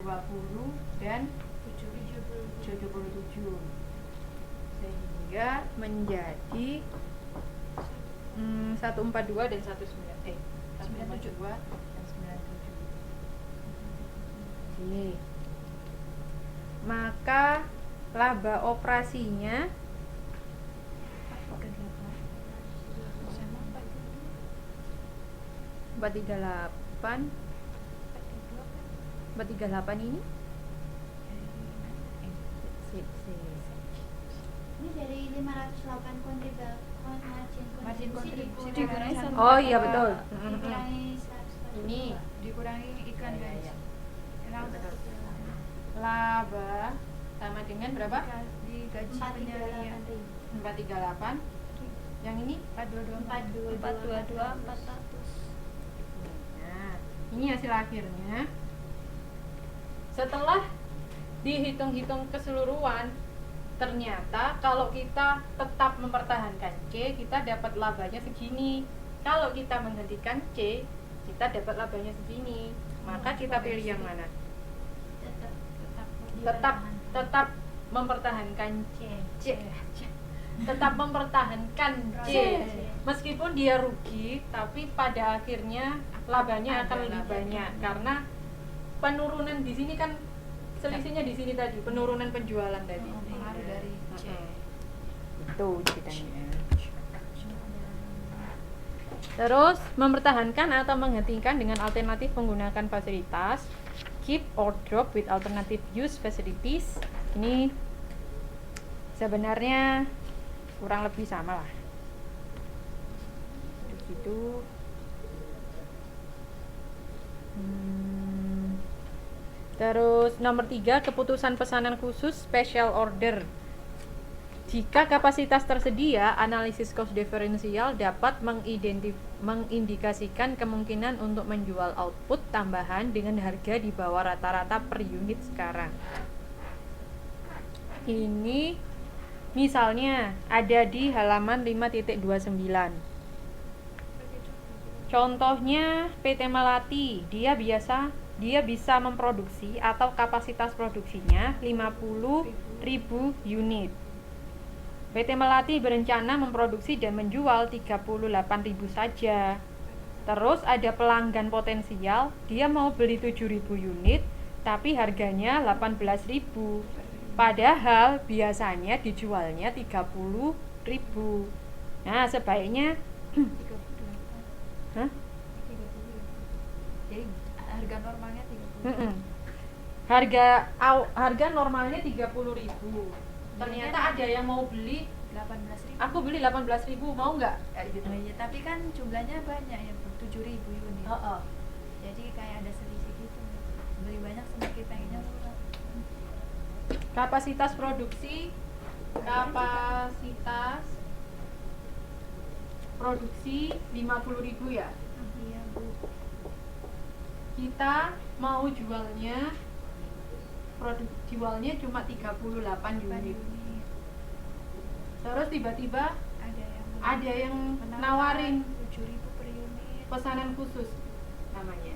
20 dan 77, sehingga menjadi 142 dan 192 dan 97. Oke. Maka laba operasinya 438 ini Ini dari 508 margin kontribusi dikurangi sama- oh iya betul. dikurangi 142. Ini dikurangi iklan guys. Enak betul. Laba sama dengan berapa? di gaji penyaria 438. Yang ini 422 400. nah, ini hasil akhirnya. Setelah dihitung-hitung keseluruhan, ternyata kalau kita tetap mempertahankan C, kita dapat labanya segini. Kalau kita menghentikan C, kita dapat labanya segini. Maka kita pilih yang mana? Tetap mempertahankan C. Tetap mempertahankan C. Meskipun dia rugi, tapi pada akhirnya labanya akan lebih banyak karena penurunan di sini kan selisihnya di sini tadi, penurunan penjualan tadi. Pengaruh dari C. Itu ceritanya. Terus mempertahankan atau menghentikan dengan alternatif menggunakan fasilitas. Keep or drop with alternative use facilities. Ini sebenarnya kurang lebih sama lah. Begitu. Terus nomor 3, keputusan pesanan khusus special order. Jika kapasitas tersedia, analisis cost diferensial dapat mengindikasikan kemungkinan untuk menjual output tambahan dengan harga di bawah rata-rata per unit sekarang. Ini misalnya ada di halaman 5.29. Contohnya PT Melati, dia bisa memproduksi atau kapasitas produksinya 50.000 unit. PT Melati berencana memproduksi dan menjual 38.000 saja. Terus ada pelanggan potensial, dia mau beli 7.000 unit, tapi harganya 18.000. Padahal biasanya dijualnya 30.000. Nah, sebaiknya 38. Jadi harga normalnya 30. Harga normalnya 30.000. Ternyata ada yang mau beli 18.000. aku beli 18.000, mau nggak? Gitu. Oh iya, tapi kan jumlahnya banyak ya, 7.000 unit. Jadi kayak ada selisih gitu. Beli banyak semakin pengennya murah. Kapasitas 50.000 ya. Iya, Bu. Kita mau jualnya cuma 38 unit. Terus tiba-tiba ada yang nawarin 7.000 per unit. pesanan khusus namanya.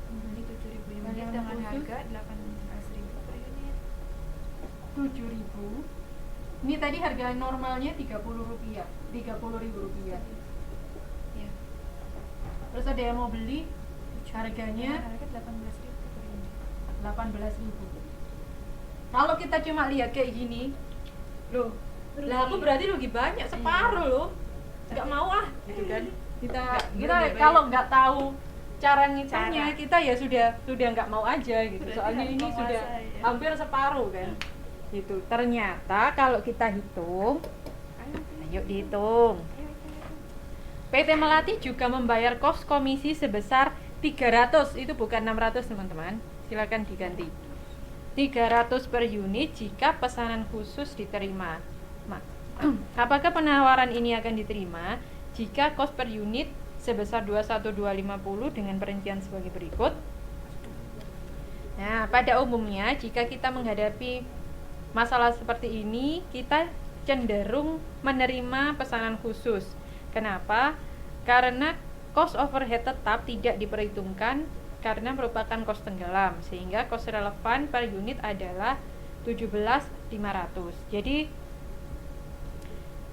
Ini 7.000 unit Pesanan dengan khusus harga 18.000 per unit. 7.000. Ini tadi harga normalnya 30.000 rupiah. Ya. Terus ada yang mau beli, harganya Harga 18.000 per unit. 18.000. Kalau kita cuma lihat kayak gini, loh, lah aku berarti rugi banyak, separuh loh. Nggak mau gitu kan. Kita kalau nggak tahu cara ngitungnya, kita ya sudah nggak mau aja gitu. Berarti Soalnya harus ini menguasai, sudah ya. hampir separuh kan. Gitu. Ternyata kalau kita hitung, ayo dihitung. PT Melati juga membayar kos komisi sebesar 300, itu bukan 600 teman-teman. Silakan diganti. 300 per unit jika pesanan khusus diterima. Apakah penawaran ini akan diterima jika kos per unit sebesar 21250 dengan perincian sebagai berikut? Nah, pada umumnya jika kita menghadapi masalah seperti ini, kita cenderung menerima pesanan khusus. Kenapa? Karena cost overhead tetap tidak diperhitungkan karena merupakan kos tenggelam, sehingga kos relevan per unit adalah 17.500. Jadi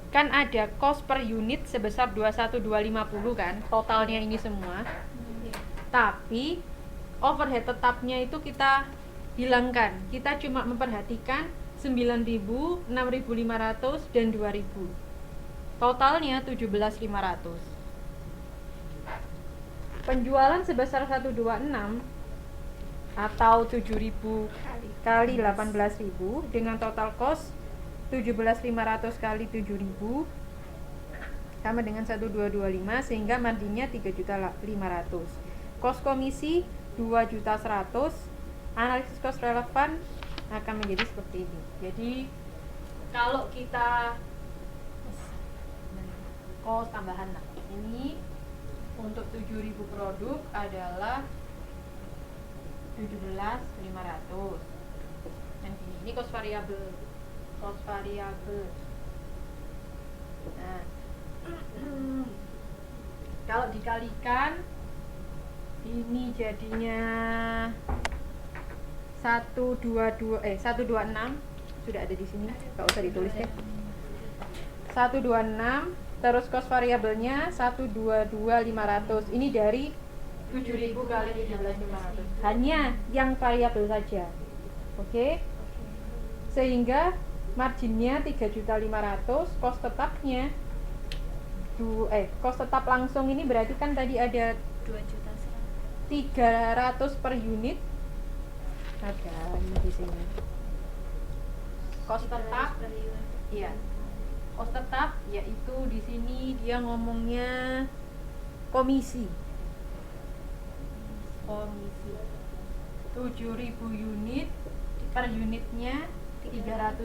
kan ada kos per unit sebesar 21.250 kan, totalnya ini semua. Tapi overhead tetapnya itu kita hilangkan. Kita cuma memperhatikan 9.000, 6.500 dan 2.000. Totalnya 17.500. Penjualan sebesar 126 atau 7.000 kali 18.000 dengan total cost 17.500 kali 7.000 sama dengan 1225, sehingga marginnya 3.500. Kos komisi 2.100. Analisis kos relevan akan menjadi seperti ini. Jadi kalau kita kos tambahan ini untuk 7.000 produk adalah 17.500. Dan ini kos variabel. Nah, kalau dikalikan ini jadinya 126, sudah ada di sini, nggak usah ditulis ya. 126, terus kos variabelnya 122.500. Ini dari 7.000 kali 17.500. Hanya yang variabel saja. Oke. Sehingga marginnya 3.500, kos tetapnya kos tetap langsung ini berarti kan tadi ada 300 per unit. Ada ini di sini. Kos tetap, iya. Kos tetap yaitu di sini dia ngomongnya komisi. 7.000 unit, per unitnya Rp300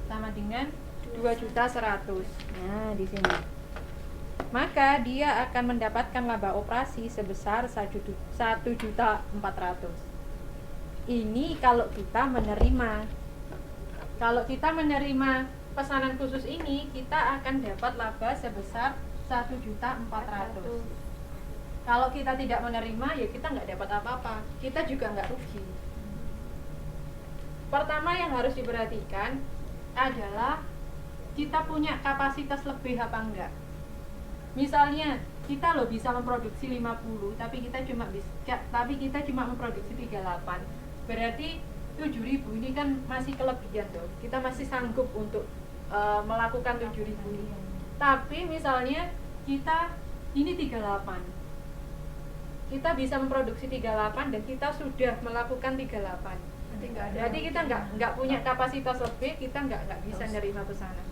sama dengan 2.100.000. Nah, di sini. Maka dia akan mendapatkan laba operasi sebesar 1.400.000. Ini kalau kita menerima. Kalau kita menerima pesanan khusus ini, kita akan dapat laba sebesar 1.400.000. Kalau kita tidak menerima, ya kita nggak dapat apa-apa. Kita juga nggak rugi. Pertama yang harus diperhatikan adalah kita punya kapasitas lebih apa enggak. Misalnya kita bisa memproduksi 50, tapi kita cuma memproduksi 38. Berarti 7.000 ini kan masih kelebihan tuh. Kita masih sanggup untuk melakukan 7.000 ini. Tapi misalnya kita ini 38. Kita bisa memproduksi 38 dan kita sudah melakukan 38. Jadi kita nggak punya kapasitas lebih, kita nggak bisa menerima pesanan.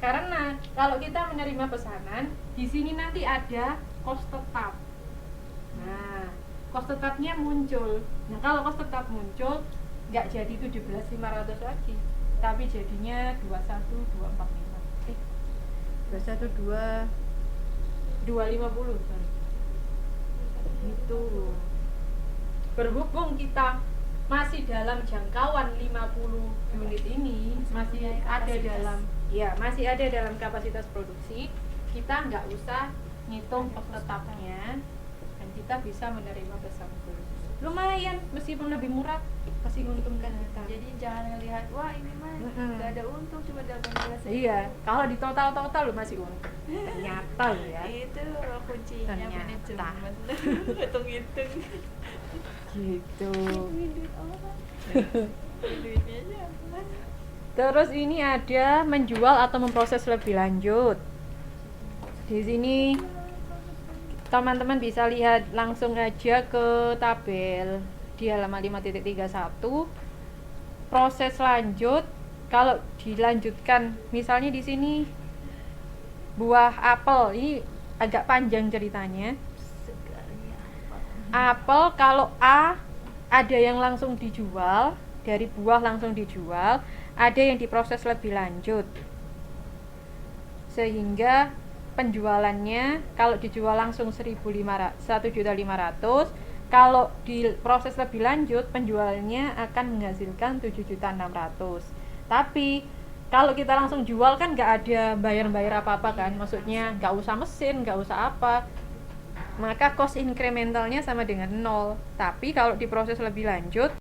Karena kalau kita menerima pesanan, di sini nanti ada kos tetap. Nah, kos tetapnya muncul. Nah, kalau kos tetap muncul, nggak jadi 17.500 lagi, tapi jadinya 21.250. 250, sorry. Itu. Berhubung kita masih dalam jangkauan 50 unit ini, masih ada dalam kapasitas produksi, kita nggak usah ngitung kos tetapnya dan kita bisa menerima pesanan khusus. Lumayan, meskipun lebih murah pasti menguntungkan kita. Jadi jangan ngelihat wah ini mah nggak ada untung, cuma 18. Iya, kalau di total lu masih untung. Ternyata lu ya. Itu kuncinya manajemen. Hitung-hitung. Gitu. Duit orang. Duitnya siapa? Terus ini ada menjual atau memproses lebih lanjut. Di sini teman-teman bisa lihat langsung aja ke tabel di halaman 5.31. Proses lanjut, kalau dilanjutkan misalnya di sini buah apel, ini agak panjang ceritanya. Apel kalau A ada yang langsung dijual, dari buah langsung dijual, ada yang diproses lebih lanjut. Sehingga penjualannya kalau dijual langsung 1.500, kalau diproses lebih lanjut penjualannya akan menghasilkan 7.600.000. Tapi kalau kita langsung jual kan nggak ada bayar apa-apa kan, maksudnya nggak usah mesin, nggak usah apa. maka cost incrementalnya sama dengan 0. Tapi kalau diproses lebih lanjut